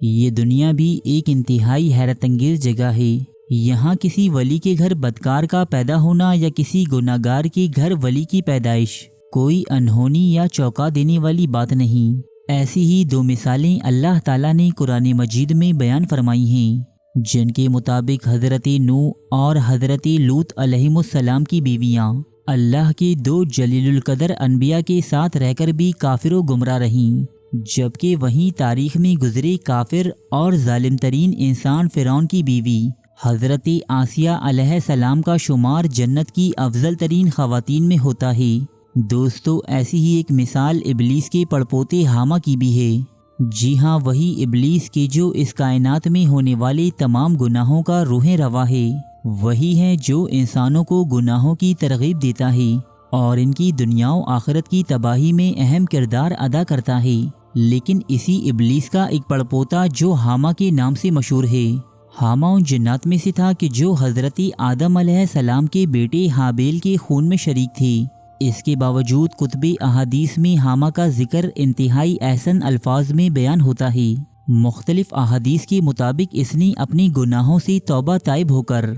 یہ دنیا بھی ایک انتہائی حیرت انگیز جگہ ہے۔ یہاں کسی ولی کے گھر بدکار کا پیدا ہونا یا کسی گناہگار کے گھر ولی کی پیدائش کوئی انہونی یا چونکا دینے والی بات نہیں۔ ایسی ہی دو مثالیں اللہ تعالیٰ نے قرآن مجید میں بیان فرمائی ہیں، جن کے مطابق حضرت نوح اور حضرت لوط علیہم السلام کی بیویاں اللہ کے دو جلیل القدر انبیاء کے ساتھ رہ کر بھی کافر و گمراہ رہیں، جبکہ وہیں تاریخ میں گزرے کافر اور ظالم ترین انسان فرعون کی بیوی حضرت آسیہ علیہ السلام کا شمار جنت کی افضل ترین خواتین میں ہوتا ہے۔ دوستو، ایسی ہی ایک مثال ابلیس کے پڑپوتے حامہ کی بھی ہے۔ جی ہاں، وہی ابلیس کے جو اس کائنات میں ہونے والے تمام گناہوں کا روح روا ہے، وہی ہے جو انسانوں کو گناہوں کی ترغیب دیتا ہے اور ان کی دنیا و آخرت کی تباہی میں اہم کردار ادا کرتا ہے۔ لیکن اسی ابلیس کا ایک پڑپوتا جو حامہ کے نام سے مشہور ہے، حامہ ان جنات میں سے تھا کہ جو حضرت آدم علیہ السلام کے بیٹے حابیل کے خون میں شریک تھے۔ اس کے باوجود کتب احادیث میں حامہ کا ذکر انتہائی احسن الفاظ میں بیان ہوتا ہے۔ مختلف احادیث کے مطابق اس نے اپنے گناہوں سے توبہ طائب ہو کر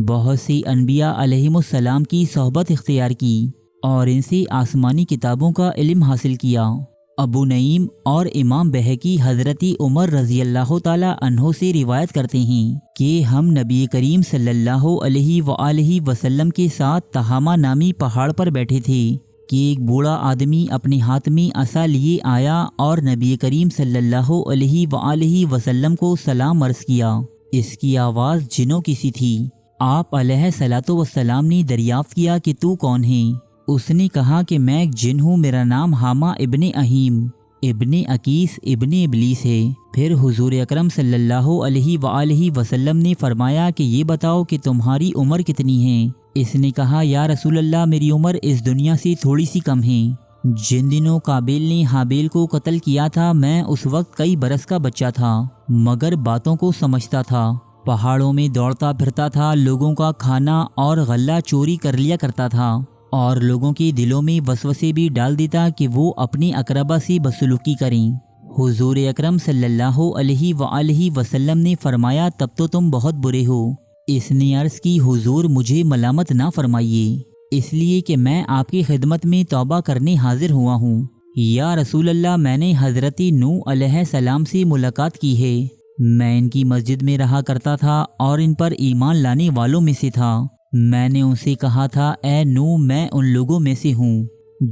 بہت سے انبیاء علیہم السلام کی صحبت اختیار کی اور ان سے آسمانی کتابوں کا علم حاصل کیا۔ ابو نعیم اور امام بہقی حضرت عمر رضی اللہ تعالی عنہ سے روایت کرتے ہیں کہ ہم نبی کریم صلی اللہ علیہ وآلہ وسلم کے ساتھ تہامہ نامی پہاڑ پر بیٹھے تھے کہ ایک بوڑھا آدمی اپنے ہاتھ میں عصا لیے آیا اور نبی کریم صلی اللہ علیہ وآلہ وسلم کو سلام عرض کیا۔ اس کی آواز جنوں کی سی تھی۔ آپ علیہ الصلوۃ والسلام نے دریافت کیا کہ تو کون ہے؟ اس نے کہا کہ میں ایک جن ہوں، میرا نام حامہ ابن اہیم ابن عقیس ابن ابلیس ہے۔ پھر حضور اکرم صلی اللہ علیہ وآلہ وسلم نے فرمایا کہ یہ بتاؤ کہ تمہاری عمر کتنی ہے؟ اس نے کہا یا رسول اللہ، میری عمر اس دنیا سے تھوڑی سی کم ہے۔ جن دنوں قابیل نے حابیل کو قتل کیا تھا میں اس وقت کئی برس کا بچہ تھا، مگر باتوں کو سمجھتا تھا، پہاڑوں میں دوڑتا پھرتا تھا، لوگوں کا کھانا اور غلہ چوری کر لیا کرتا تھا اور لوگوں کے دلوں میں وسوسے بھی ڈال دیتا کہ وہ اپنے اقربا سے بدسلوکی کریں۔ حضور اکرم صلی اللہ علیہ وآلہ وسلم نے فرمایا تب تو تم بہت برے ہو۔ اس نے عرض کی حضور مجھے ملامت نہ فرمائیے، اس لیے کہ میں آپ کی خدمت میں توبہ کرنے حاضر ہوا ہوں۔ یا رسول اللہ، میں نے حضرت نوح علیہ السلام سے ملاقات کی ہے، میں ان کی مسجد میں رہا کرتا تھا اور ان پر ایمان لانے والوں میں سے تھا۔ میں نے ان سے کہا تھا اے نوح، میں ان لوگوں میں سے ہوں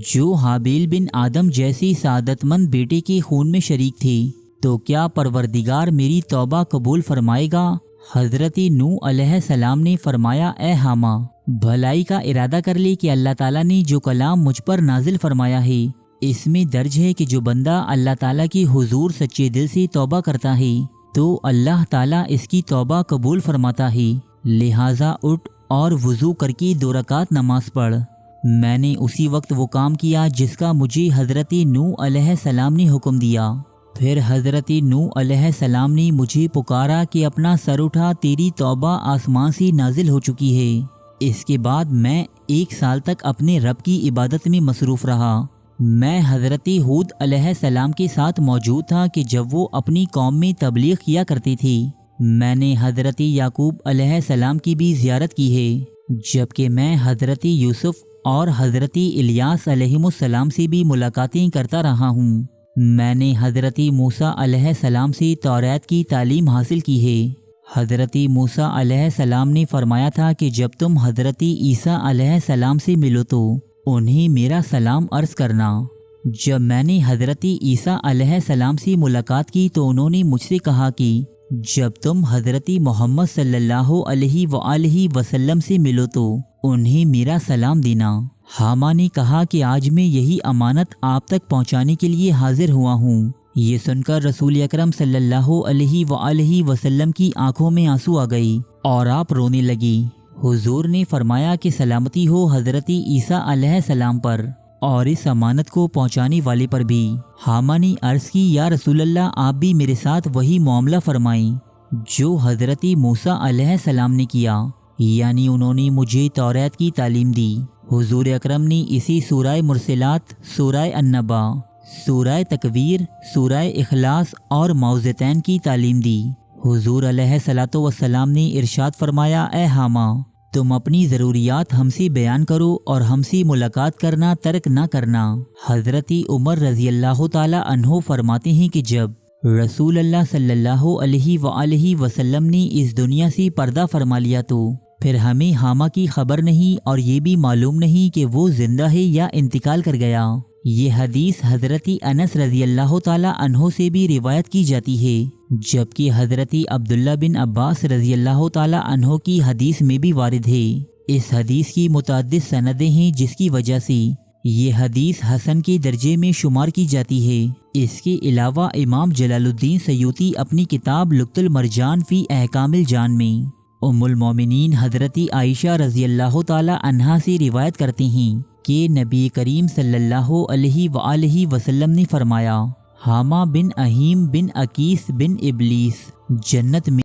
جو حابیل بن آدم جیسی سعادت مند بیٹے کے خون میں شریک تھے، تو کیا پروردگار میری توبہ قبول فرمائے گا؟ حضرت نوح علیہ السلام نے فرمایا اے حامہ، بھلائی کا ارادہ کر لے کہ اللہ تعالیٰ نے جو کلام مجھ پر نازل فرمایا ہے اس میں درج ہے کہ جو بندہ اللہ تعالیٰ کے حضور سچے دل سے توبہ کرتا ہے تو اللہ تعالیٰ اس کی توبہ قبول فرماتا ہے، لہٰذا اٹھ اور وضو کر کے 2 رکعت نماز پڑھ۔ میں نے اسی وقت وہ کام کیا جس کا مجھے حضرت نوح علیہ السلام نے حکم دیا۔ پھر حضرت نوح علیہ السلام نے مجھے پکارا کہ اپنا سر اٹھا، تیری توبہ آسمان سے نازل ہو چکی ہے۔ اس کے بعد میں 1 سال تک اپنے رب کی عبادت میں مصروف رہا۔ میں حضرت ہود علیہ السلام کے ساتھ موجود تھا کہ جب وہ اپنی قوم میں تبلیغ کیا کرتے تھے۔ میں نے حضرت یعقوب علیہ السلام کی بھی زیارت کی ہے، جبکہ میں حضرت یوسف اور حضرت الیاس علیہم السلام سے بھی ملاقاتیں کرتا رہا ہوں۔ میں نے حضرت موسیٰ علیہ السلام سے توریت کی تعلیم حاصل کی ہے۔ حضرت موسیٰ علیہ السلام نے فرمایا تھا کہ جب تم حضرت عیسیٰ علیہ السلام سے ملو تو انہیں میرا سلام عرض کرنا۔ جب میں نے حضرت عیسیٰ علیہ السلام سے ملاقات کی تو انہوں نے مجھ سے کہا کہ جب تم حضرت محمد صلی اللہ علیہ وآلہ وسلم سے ملو تو انہیں میرا سلام دینا۔ حامہ نے کہا کہ آج میں یہی امانت آپ تک پہنچانے کے لیے حاضر ہوا ہوں۔ یہ سن کر رسول اکرم صلی اللہ علیہ وآلہ وسلم کی آنکھوں میں آنسو آ گئی اور آپ رونے لگی۔ حضور نے فرمایا کہ سلامتی ہو حضرت عیسیٰ علیہ السلام پر اور اس امانت کو پہنچانے والے پر بھی۔ حامہ نے عرض کی یا رسول اللہ، آپ بھی میرے ساتھ وہی معاملہ فرمائیں جو حضرت موسیٰ علیہ السلام نے کیا، یعنی انہوں نے مجھے توریت کی تعلیم دی۔ حضور اکرم نے اسی سورہ مرسلات، سورہ النبا سورہ تکویر، سورہ اخلاص اور موعظتین کی تعلیم دی۔ حضور علیہ الصلوۃ والسلام نے ارشاد فرمایا، اے حامہ، تم اپنی ضروریات ہم سے بیان کرو اور ہم سے ملاقات کرنا ترک نہ کرنا۔ حضرت عمر رضی اللہ تعالی عنہ فرماتے ہیں کہ جب رسول اللہ صلی اللہ علیہ وآلہ وسلم نے اس دنیا سے پردہ فرما لیا تو پھر ہمیں حامہ کی خبر نہیں اور یہ بھی معلوم نہیں کہ وہ زندہ ہے یا انتقال کر گیا۔ یہ حدیث حضرت انس رضی اللہ تعالی عنہ سے بھی روایت کی جاتی ہے، جبکہ حضرت عبداللہ بن عباس رضی اللہ تعالی عنہ کی حدیث میں بھی وارد ہے۔ اس حدیث کی متعدد سندیں ہیں جس کی وجہ سے یہ حدیث حسن کے درجے میں شمار کی جاتی ہے۔ اس کے علاوہ امام جلال الدین سیوطی اپنی کتاب لقط المرجان فی احکام الجان میں ام المومنین حضرت عائشہ رضی اللہ تعالی عنہا سے روایت کرتے ہیں کہ نبی کریم صلی اللہ علیہ وآلہ وسلم نے فرمایا، حامہ بن اہیم بن عقیس بن ابلیس جنت میں